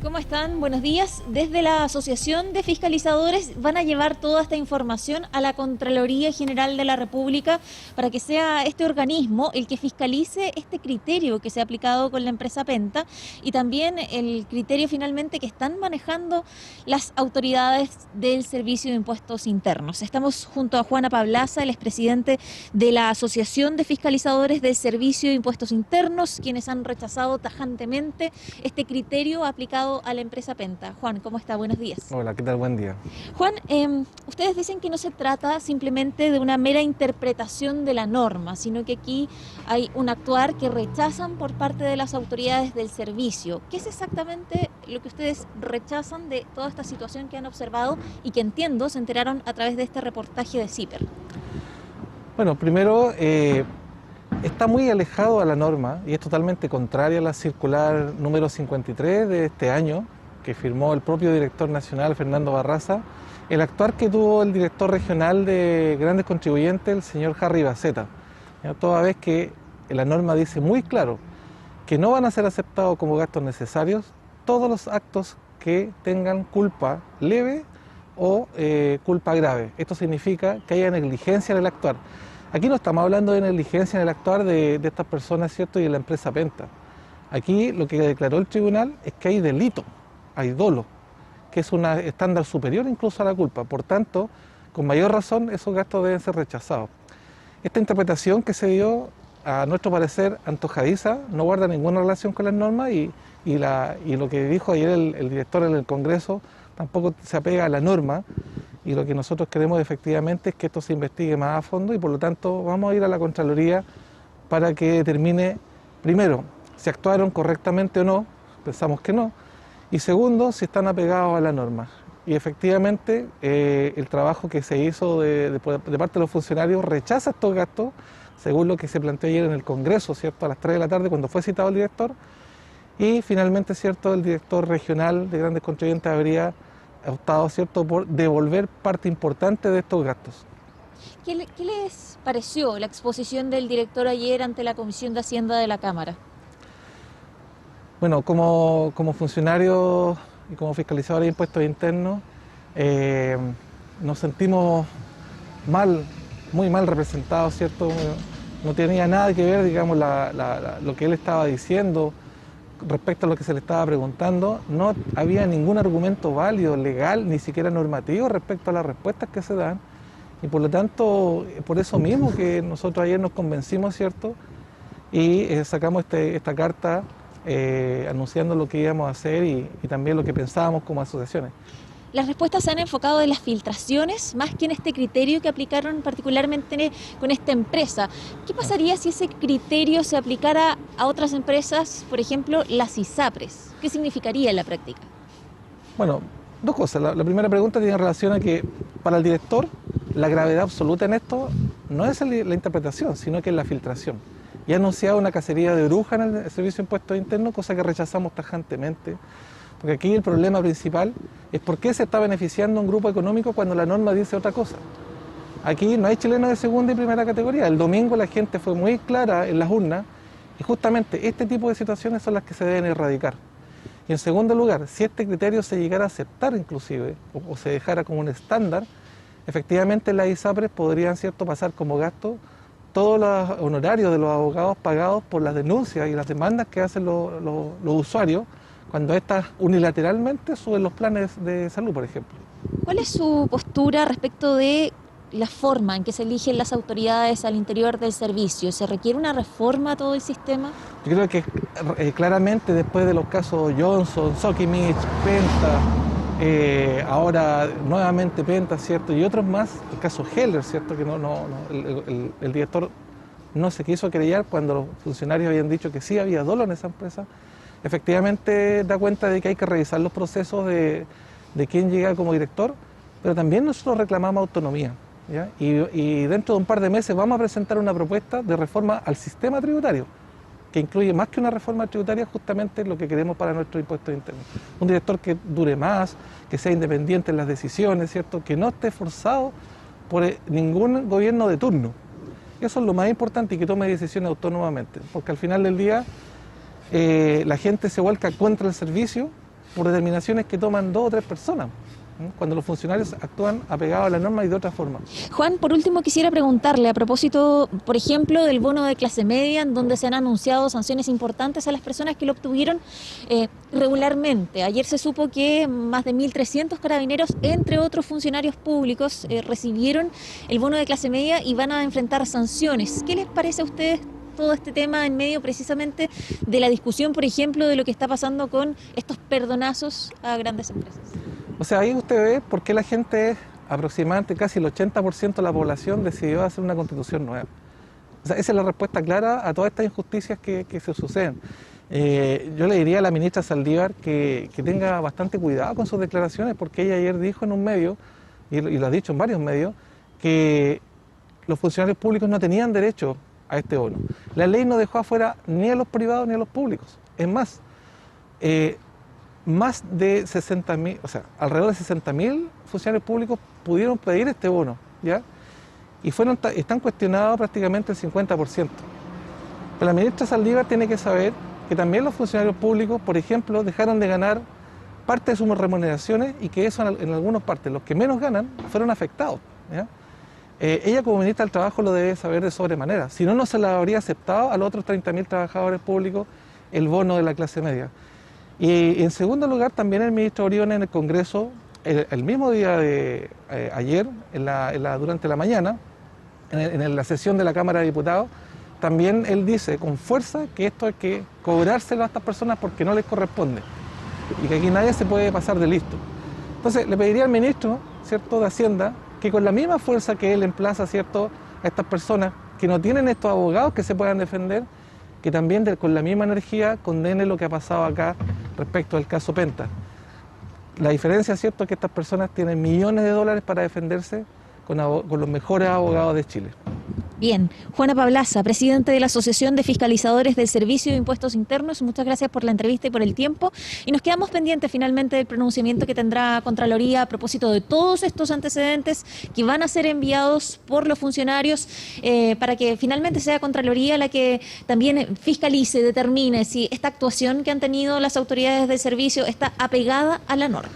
¿Cómo están? Buenos días. Desde la Asociación de Fiscalizadores van a llevar toda esta información a la Contraloría General de la República para que sea este organismo el que fiscalice este criterio que se ha aplicado con la empresa Penta y también el criterio finalmente que están manejando las autoridades del Servicio de Impuestos Internos. Estamos junto a Juana Pablaza, el expresidente de la Asociación de Fiscalizadores del Servicio de Impuestos Internos, quienes han rechazado tajantemente este criterio aplicado a la empresa Penta. Juan, ¿cómo está? Buenos días. Hola, ¿qué tal? Buen día. Juan, ustedes dicen que no se trata simplemente de una mera interpretación de la norma, sino que aquí hay un actuar que rechazan por parte de las autoridades del servicio. ¿Qué es exactamente lo que ustedes rechazan de toda esta situación que han observado y que entiendo se enteraron a través de este reportaje de CIPER? Bueno, primero, está muy alejado a la norma y es totalmente contraria a la circular número 53 de este año, que firmó el propio director nacional, Fernando Barraza, el actuar que tuvo el director regional de Grandes Contribuyentes, el señor Harry Baceta. Toda vez que la norma dice muy claro que no van a ser aceptados como gastos necesarios todos los actos que tengan culpa leve o culpa grave. Esto significa que haya negligencia en el actuar. Aquí no estamos hablando de negligencia en el actuar de estas personas, ¿cierto?, y de la empresa Penta. Aquí lo que declaró el tribunal es que hay delito, hay dolo, que es un estándar superior incluso a la culpa. Por tanto, con mayor razón, esos gastos deben ser rechazados. Esta interpretación que se dio, a nuestro parecer, antojadiza, no guarda ninguna relación con las normas y lo que dijo ayer el director en el Congreso tampoco se apega a la norma. Y lo que nosotros queremos efectivamente es que esto se investigue más a fondo y por lo tanto vamos a ir a la Contraloría para que determine, primero, si actuaron correctamente o no, pensamos que no, y segundo, si están apegados a la norma. Y efectivamente el trabajo que se hizo de parte de los funcionarios rechaza estos gastos, según lo que se planteó ayer en el Congreso, ¿cierto?, a las 3 de la tarde cuando fue citado el director, y finalmente, ¿cierto?, el director regional de Grandes Contribuyentes habría optado, ¿cierto?, por devolver parte importante de estos gastos. ¿Qué les pareció la exposición del director ayer ante la Comisión de Hacienda de la Cámara? Bueno, como funcionarios y como fiscalizadores de impuestos internos, nos sentimos mal, muy mal representados, ¿cierto? No tenía nada que ver, digamos, lo que él estaba diciendo respecto a lo que se le estaba preguntando. No había ningún argumento válido, legal, ni siquiera normativo respecto a las respuestas que se dan. Y por lo tanto, por eso mismo que nosotros ayer nos convencimos, ¿cierto? Y sacamos esta carta anunciando lo que íbamos a hacer y también lo que pensábamos como asociaciones. Las respuestas se han enfocado en las filtraciones más que en este criterio que aplicaron particularmente con esta empresa. ¿Qué pasaría si ese criterio se aplicara a otras empresas, por ejemplo, las ISAPRES? ¿Qué significaría en la práctica? Bueno, dos cosas. La primera pregunta tiene relación a que para el director la gravedad absoluta en esto no es la interpretación, sino que es la filtración. Y ha anunciado una cacería de brujas en el Servicio de Impuestos Internos, cosa que rechazamos tajantemente. Porque aquí el problema principal es por qué se está beneficiando un grupo económico cuando la norma dice otra cosa. Aquí no hay chilenos de segunda y primera categoría. El domingo la gente fue muy clara en las urnas y justamente este tipo de situaciones son las que se deben erradicar. Y en segundo lugar, si este criterio se llegara a aceptar inclusive o se dejara como un estándar, efectivamente las ISAPRES podrían, ¿cierto?, pasar como gasto todos los honorarios de los abogados pagados por las denuncias y las demandas que hacen los usuarios cuando estas unilateralmente suben los planes de salud, por ejemplo. ¿Cuál es su postura respecto de la forma en que se eligen las autoridades al interior del servicio? ¿Se requiere una reforma a todo el sistema? Yo creo que claramente después de los casos Johnson, Sokimich, Penta, ahora nuevamente Penta, ¿cierto?, y otros más, el caso Heller, ¿cierto?, que el director no se quiso querellar cuando los funcionarios habían dicho que sí había dolo en esa empresa. Efectivamente da cuenta de que hay que revisar los procesos de quién llega como director, pero también nosotros reclamamos autonomía, ¿ya? Y dentro de un par de meses vamos a presentar una propuesta de reforma al sistema tributario, que incluye más que una reforma tributaria justamente lo que queremos para nuestros impuestos internos. Un director que dure más, que sea independiente en las decisiones, ¿cierto?, que no esté forzado por ningún gobierno de turno. Eso es lo más importante, y que tome decisiones autónomamente, porque al final del día la gente se vuelca contra el servicio por determinaciones que toman 2 o 3 personas, cuando los funcionarios actúan apegados a la norma y de otra forma. Juan, por último quisiera preguntarle a propósito, por ejemplo, del bono de clase media, en donde se han anunciado sanciones importantes a las personas que lo obtuvieron regularmente. Ayer se supo que más de 1.300 carabineros, entre otros funcionarios públicos, recibieron el bono de clase media y van a enfrentar sanciones. ¿Qué les parece a ustedes todo este tema en medio precisamente de la discusión, por ejemplo, de lo que está pasando con estos perdonazos a grandes empresas? O sea, ahí usted ve por qué la gente, aproximadamente casi el 80% de la población, decidió hacer una constitución nueva. O sea, esa es la respuesta clara a todas estas injusticias que se suceden. Yo le diría a la ministra Saldívar que tenga bastante cuidado con sus declaraciones, porque ella ayer dijo en un medio, y lo ha dicho en varios medios, que los funcionarios públicos no tenían derecho a este bono. La ley no dejó afuera ni a los privados ni a los públicos. Es más, más de 60.000, o sea, alrededor de 60.000 funcionarios públicos pudieron pedir este bono, ¿ya? Y están cuestionados prácticamente el 50%. Pero la ministra Saldívar tiene que saber que también los funcionarios públicos, por ejemplo, dejaron de ganar parte de sus remuneraciones y que eso en algunas partes, los que menos ganan, fueron afectados, ¿ya? Ella como ministra del Trabajo lo debe saber de sobremanera, si no, no se la habría aceptado a los otros 30.000 trabajadores públicos el bono de la clase media. Y en segundo lugar, también el ministro Briones en el Congreso, el mismo día de ayer, durante la mañana, en la sesión de la Cámara de Diputados, también él dice con fuerza que esto hay que cobrárselo a estas personas porque no les corresponde y que aquí nadie se puede pasar de listo. Entonces le pediría al ministro, ¿cierto?, de Hacienda, que con la misma fuerza que él emplaza, ¿cierto?, a estas personas que no tienen estos abogados que se puedan defender, que también con la misma energía condene lo que ha pasado acá respecto al caso Penta. La diferencia, ¿cierto?, es que estas personas tienen millones de dólares para defenderse con los mejores abogados de Chile. Bien, Juana Pablaza, presidente de la Asociación de Fiscalizadores del Servicio de Impuestos Internos, muchas gracias por la entrevista y por el tiempo. Y nos quedamos pendientes finalmente del pronunciamiento que tendrá Contraloría a propósito de todos estos antecedentes que van a ser enviados por los funcionarios para que finalmente sea Contraloría la que también fiscalice, determine si esta actuación que han tenido las autoridades del servicio está apegada a la norma.